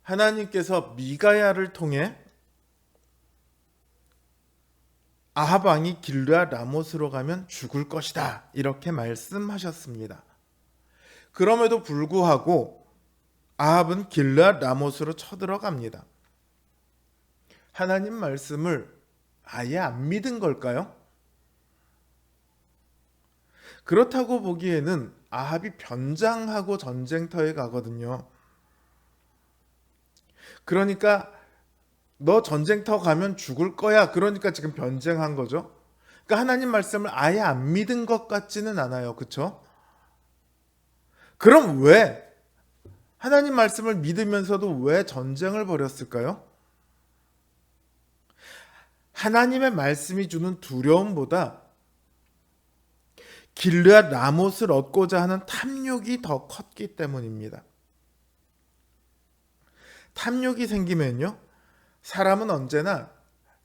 하나님께서 미가야를 통해 아합 왕이 길르앗 라못으로 가면 죽을 것이다, 이렇게 말씀하셨습니다. 그럼에도 불구하고 아합은 길르앗 라못으로 쳐들어갑니다. 하나님 말씀을 아예 안 믿은 걸까요? 그렇다고 보기에는 아합이 변장하고 전쟁터에 가거든요. 그러니까 너 전쟁터 가면 죽을 거야, 그러니까 지금 변쟁한 거죠. 그러니까 하나님 말씀을 아예 안 믿은 것 같지는 않아요. 그렇죠? 그럼 왜 하나님 말씀을 믿으면서도 왜 전쟁을 벌였을까요? 하나님의 말씀이 주는 두려움보다 길르앗 라못을 얻고자 하는 탐욕이 더 컸기 때문입니다. 탐욕이 생기면요, 사람은 언제나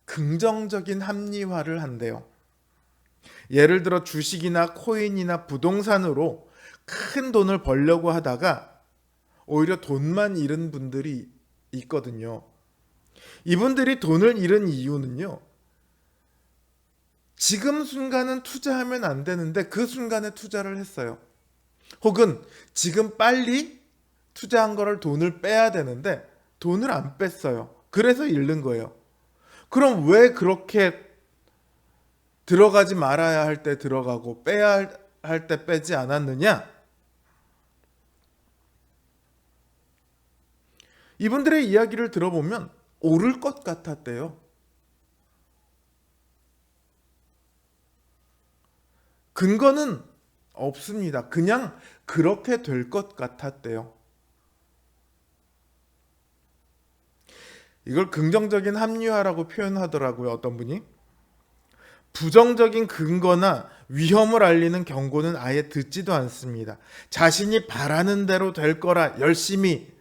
긍정적인 합리화를 한대요. 예를 들어 주식이나 코인이나 부동산으로 큰 돈을 벌려고 하다가 오히려 돈만 잃은 분들이 있거든요. 이분들이 돈을 잃은 이유는요, 지금 순간은 투자하면 안 되는데 그 순간에 투자를 했어요. 혹은 지금 빨리 투자한 거를 돈을 빼야 되는데 돈을 안 뺐어요. 그래서 잃는 거예요. 그럼 왜 그렇게 들어가지 말아야 할 때 들어가고 빼야 할 때 빼지 않았느냐? 이분들의 이야기를 들어보면 오를 것 같았대요. 근거는 없습니다. 그냥 그렇게 될 것 같았대요. 이걸 긍정적인 합리화라고 표현하더라고요, 어떤 분이. 부정적인 근거나 위험을 알리는 경고는 아예 듣지도 않습니다. 자신이 바라는 대로 될 거라 열심히,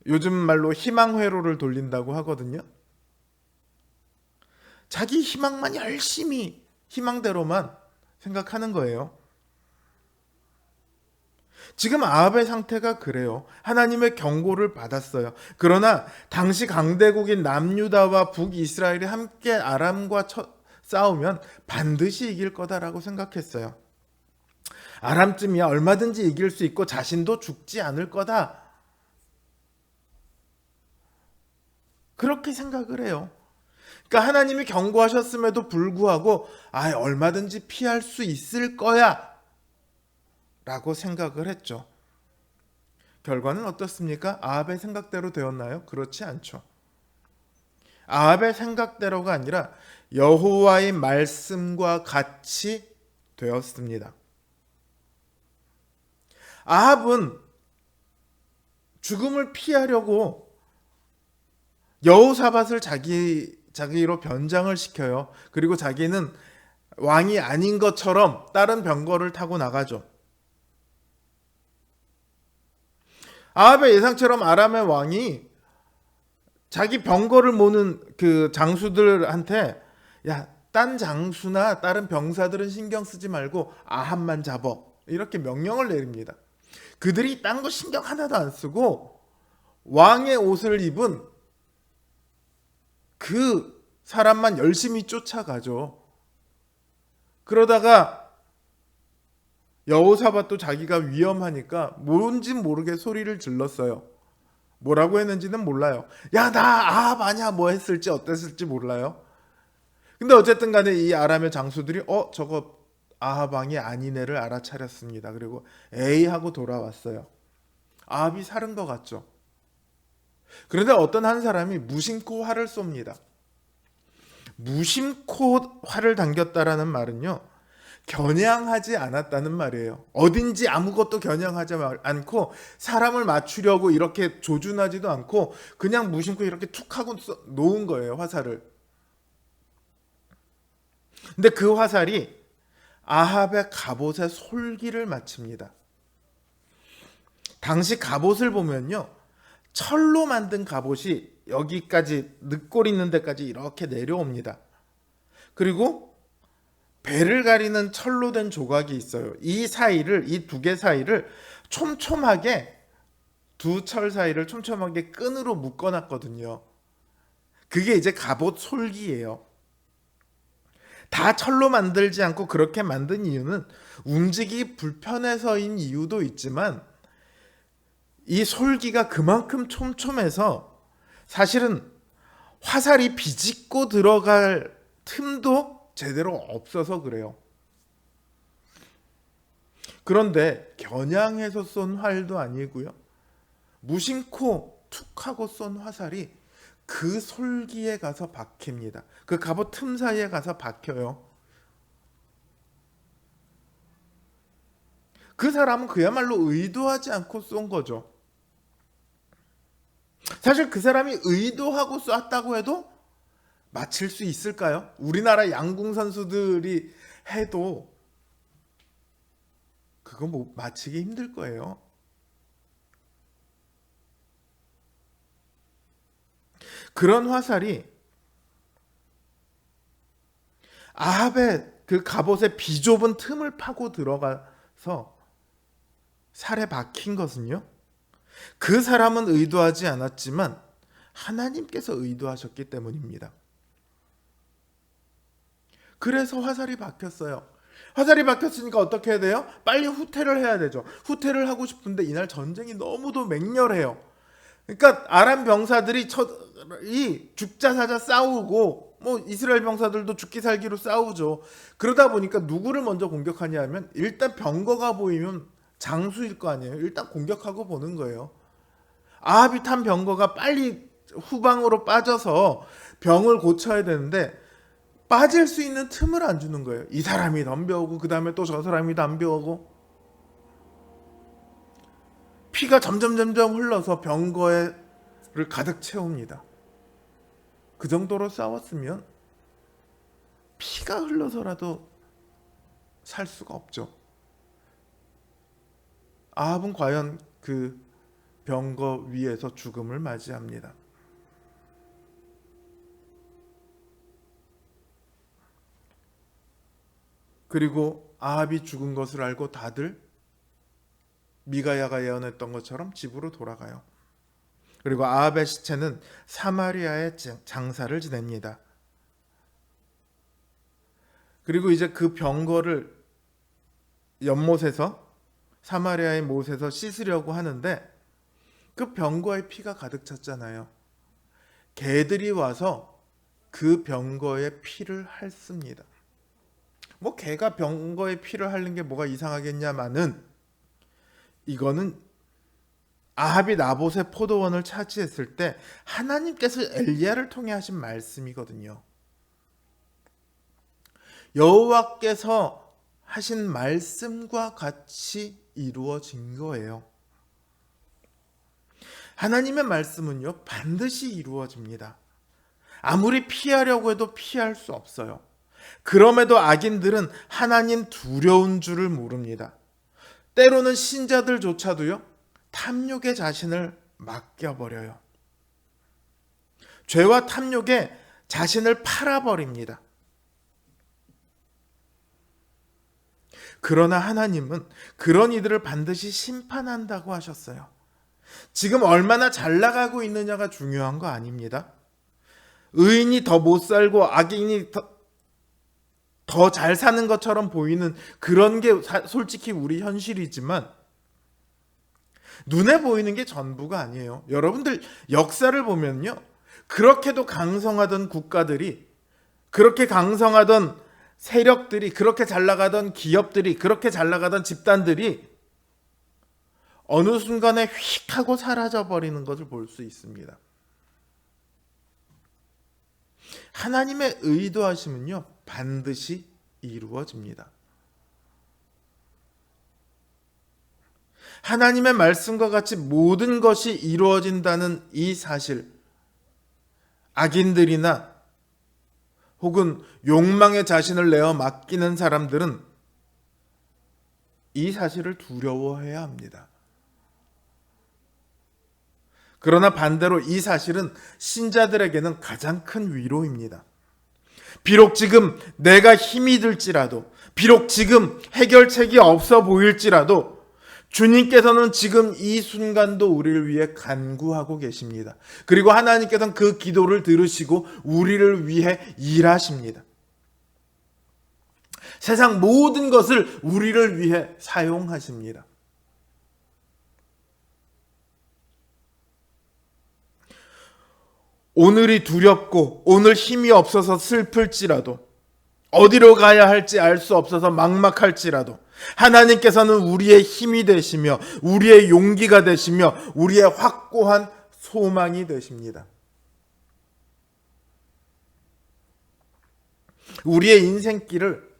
요즘 말로 희망회로를 돌린다고 하거든요. 자기 희망만 열심히 희망대로만 생각하는 거예요. 지금 아합의 상태가 그래요. 하나님의 경고를 받았어요. 그러나 당시 강대국인 남유다와 북이스라엘이 함께 아람과 싸우면 반드시 이길 거다라고 생각했어요. 아람쯤이야 얼마든지 이길 수 있고 자신도 죽지 않을 거다, 그렇게 생각을 해요. 그러니까 하나님이 경고하셨음에도 불구하고 얼마든지 피할 수 있을 거야 라고 생각을 했죠. 결과는 어떻습니까? 아합의 생각대로 되었나요? 그렇지 않죠. 아합의 생각대로가 아니라 여호와의 말씀과 같이 되었습니다. 아합은 죽음을 피하려고 여호사밧을 자기로 변장을 시켜요. 그리고 자기는 왕이 아닌 것처럼 다른 병거를 타고 나가죠. 아합의 예상처럼 아람의 왕이 자기 병거를 모는 그 장수들한테, 야, 딴 장수나 다른 병사들은 신경 쓰지 말고 아합만 잡어, 이렇게 명령을 내립니다. 그들이 딴 거 신경 하나도 안 쓰고 왕의 옷을 입은 그 사람만 열심히 쫓아가죠. 그러다가 여호사밧도 자기가 위험하니까 뭔지 모르게 소리를 질렀어요. 뭐라고 했는지는 몰라요. 야, 나 아합 아냐, 뭐 했을지 어땠을지 몰라요. 근데 어쨌든 간에 이 아람의 장수들이 저거 아합 왕이 아니네를 알아차렸습니다. 그리고 에이 하고 돌아왔어요. 아합이 살은 것 같죠. 그런데 어떤 한 사람이 무심코 활을 쏩니다. 무심코 활을 당겼다라는 말은요, 겨냥하지 않았다는 말이에요. 어딘지 아무것도 겨냥하지 않고 사람을 맞추려고 이렇게 조준하지도 않고 그냥 무심코 이렇게 툭 하고 놓은 거예요, 화살을. 근데 그 화살이 아합의 갑옷의 솔기를 맞춥니다. 당시 갑옷을 보면요, 철로 만든 갑옷이 여기까지 늑골 있는 데까지 이렇게 내려옵니다. 그리고 배를 가리는 철로 된 조각이 있어요. 이 두 개 사이를 촘촘하게 두 철 사이를 촘촘하게 끈으로 묶어놨거든요. 그게 이제 갑옷 솔기예요. 다 철로 만들지 않고 그렇게 만든 이유는 움직이기 불편해서인 이유도 있지만 이 솔기가 그만큼 촘촘해서 사실은 화살이 비집고 들어갈 틈도 제대로 없어서 그래요. 그런데 겨냥해서 쏜 활도 아니고요. 무심코 툭 하고 쏜 화살이 그 솔기에 가서 박힙니다. 그 갑옷 틈 사이에 가서 박혀요. 그 사람은 그야말로 의도하지 않고 쏜 거죠. 사실 그 사람이 의도하고 쐈다고 해도 맞힐 수 있을까요? 우리나라 양궁 선수들이 해도 그거 뭐 맞히기 힘들 거예요. 그런 화살이 아합의 그 갑옷의 비좁은 틈을 파고 들어가서 살에 박힌 것은요, 그 사람은 의도하지 않았지만 하나님께서 의도하셨기 때문입니다. 그래서 화살이 박혔어요. 화살이 박혔으니까 어떻게 해야 돼요? 빨리 후퇴를 해야 되죠. 후퇴를 하고 싶은데 이날 전쟁이 너무도 맹렬해요. 그러니까 아람 병사들이 죽자 사자 싸우고 뭐 이스라엘 병사들도 죽기 살기로 싸우죠. 그러다 보니까 누구를 먼저 공격하냐 하면 일단 병거가 보이면 장수일 거 아니에요. 일단 공격하고 보는 거예요. 아합이 탄 병거가 빨리 후방으로 빠져서 병을 고쳐야 되는데 빠질 수 있는 틈을 안 주는 거예요. 이 사람이 덤벼오고 그 다음에 또 저 사람이 덤벼오고 피가 점점 흘러서 병거를 가득 채웁니다. 그 정도로 싸웠으면 피가 흘러서라도 살 수가 없죠. 아합은 과연 그 병거 위에서 죽음을 맞이합니다. 그리고 아합이 죽은 것을 알고 다들 미가야가 예언했던 것처럼 집으로 돌아가요. 그리고 아합의 시체는 사마리아에 장사를 지냅니다. 그리고 이제 그 병거를 연못에서 사마리아의 못에서 씻으려고 하는데 그 병거에 피가 가득 찼잖아요. 개들이 와서 그 병거에 피를 핥습니다. 뭐 개가 병거에 피를 핥는 게 뭐가 이상하겠냐마는 이거는 아합이 나봇의 포도원을 차지했을 때 하나님께서 엘리야를 통해 하신 말씀이거든요. 여호와께서 하신 말씀과 같이 이루어진 거예요. 하나님의 말씀은요, 반드시 이루어집니다. 아무리 피하려고 해도 피할 수 없어요. 그럼에도 악인들은 하나님 두려운 줄을 모릅니다. 때로는 신자들조차도요, 탐욕에 자신을 맡겨버려요. 죄와 탐욕에 자신을 팔아버립니다. 그러나 하나님은 그런 이들을 반드시 심판한다고 하셨어요. 지금 얼마나 잘 나가고 있느냐가 중요한 거 아닙니다. 의인이 더 못 살고 악인이 더 잘 사는 것처럼 보이는 그런 게 솔직히 우리 현실이지만 눈에 보이는 게 전부가 아니에요. 여러분들 역사를 보면요, 그렇게도 강성하던 국가들이, 그렇게 강성하던 세력들이, 그렇게 잘 나가던 기업들이, 그렇게 잘 나가던 집단들이 어느 순간에 휙 하고 사라져 버리는 것을 볼 수 있습니다. 하나님의 의도하심은요, 반드시 이루어집니다. 하나님의 말씀과 같이 모든 것이 이루어진다는 이 사실, 악인들이나 혹은 욕망에 자신을 내어 맡기는 사람들은 이 사실을 두려워해야 합니다. 그러나 반대로 이 사실은 신자들에게는 가장 큰 위로입니다. 비록 지금 내가 힘이 들지라도, 비록 지금 해결책이 없어 보일지라도 주님께서는 지금 이 순간도 우리를 위해 간구하고 계십니다. 그리고 하나님께서는 그 기도를 들으시고 우리를 위해 일하십니다. 세상 모든 것을 우리를 위해 사용하십니다. 오늘이 두렵고 오늘 힘이 없어서 슬플지라도, 어디로 가야 할지 알 수 없어서 막막할지라도 하나님께서는 우리의 힘이 되시며 우리의 용기가 되시며 우리의 확고한 소망이 되십니다. 우리의 인생길을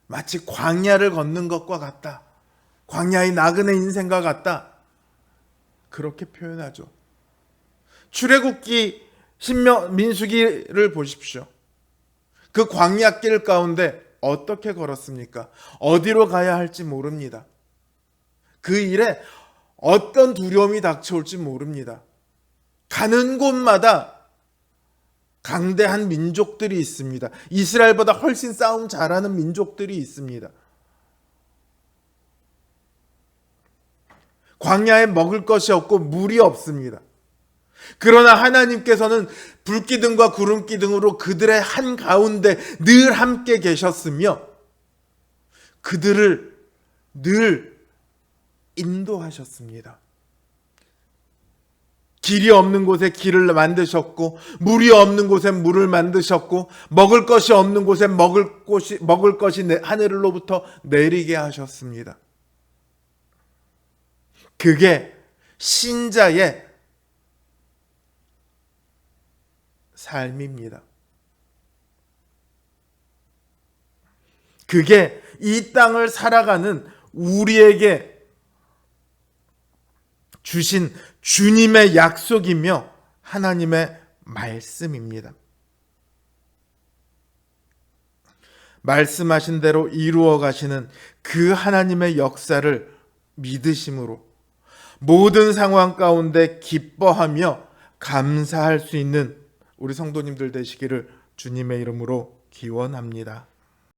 마치 광야를 걷는 것과 같다, 광야의 나그네 인생과 같다, 그렇게 표현하죠. 출애굽기, 민수기를 보십시오. 그 광야길 가운데 어떻게 걸었습니까? 어디로 가야 할지 모릅니다. 그 일에 어떤 두려움이 닥쳐올지 모릅니다. 가는 곳마다 강대한 민족들이 있습니다. 이스라엘보다 훨씬 싸움 잘하는 민족들이 있습니다. 광야에 먹을 것이 없고 물이 없습니다. 그러나 하나님께서는 불기둥과 구름기둥으로 그들의 한가운데 늘 함께 계셨으며 그들을 늘 인도하셨습니다. 길이 없는 곳에 길을 만드셨고, 물이 없는 곳에 물을 만드셨고, 먹을 것이 없는 곳에 먹을 것이 하늘로부터 내리게 하셨습니다. 그게 신자의 삶입니다. 그게 이 땅을 살아가는 우리에게 주신 주님의 약속이며 하나님의 말씀입니다. 말씀하신 대로 이루어 가시는 그 하나님의 역사를 믿으심으로 모든 상황 가운데 기뻐하며 감사할 수 있는 우리 성도님들 되시기를 주님의 이름으로 기원합니다.